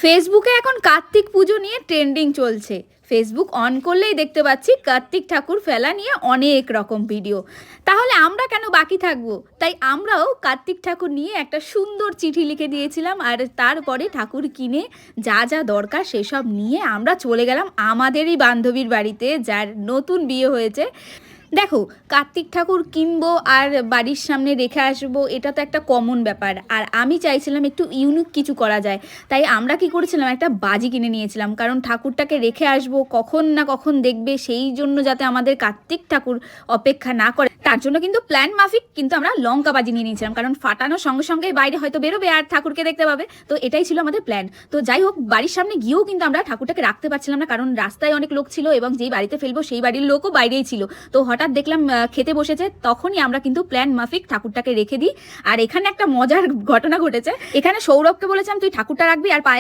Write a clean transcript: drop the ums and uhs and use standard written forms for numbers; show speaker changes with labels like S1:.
S1: ফেসবুকে এখন কার্তিক পুজো নিয়ে ট্রেন্ডিং চলছে। ফেসবুক অন করলেই দেখতে পাচ্ছি কার্তিক ঠাকুর ফেলা নিয়ে অনেক রকম ভিডিও। তাহলে আমরা কেন বাকি থাকবো? তাই আমরাও কার্তিক ঠাকুর নিয়ে একটা সুন্দর চিঠি লিখে দিয়েছিলাম, আর তারপরে ঠাকুর কিনে যা যা দরকার সেসব নিয়ে আমরা চলে গেলাম আমাদেরই বান্ধবীর বাড়িতে, যার নতুন বিয়ে হয়েছে। দেখো, কার্তিক ঠাকুর কিনবো আর বাড়ির সামনে রেখে আসবো, এটা তো একটা কমন ব্যাপার। আর আমি চাইছিলাম একটু ইউনিক কিছু করা যায়, তাই আমরা কি করেছিলাম, একটা বাজি কিনে নিয়েছিলাম। কারণ ঠাকুরটাকে রেখে আসবো, কখন না কখন দেখবে, সেই জন্য যাতে আমাদের কার্তিক ঠাকুর অপেক্ষা না করে, তার জন্য কিন্তু প্ল্যান মাফিক কিন্তু আমরা লঙ্কা বাজি নিয়ে নিয়েছিলাম। কারণ ফাটানোর সঙ্গে সঙ্গে বাইরে হয়তো বেরোবে আর ঠাকুরকে দেখতে পাবে, তো এটাই ছিল আমাদের প্ল্যান। তো যাই হোক, বাড়ির সামনে গিয়েও কিন্তু আমরা ঠাকুরটাকে রাখতে পারছিলাম না, কারণ রাস্তায় অনেক লোক ছিল এবং যেই বাড়িতে ফেলবো সেই বাড়ির লোকও বাইরেই ছিল। তো হঠাৎ দেখলাম খেতে বসেছে, তখনই আমরা কিন্তু প্ল্যান মাফিক ঠাকুরটাকে রেখে দিই। আর এখানে একটা মজার ঘটনা ঘটেছে। এখানে সৌরভকে বলেছিলাম তুই ঠাকুরটা রাখবি আর পায়েল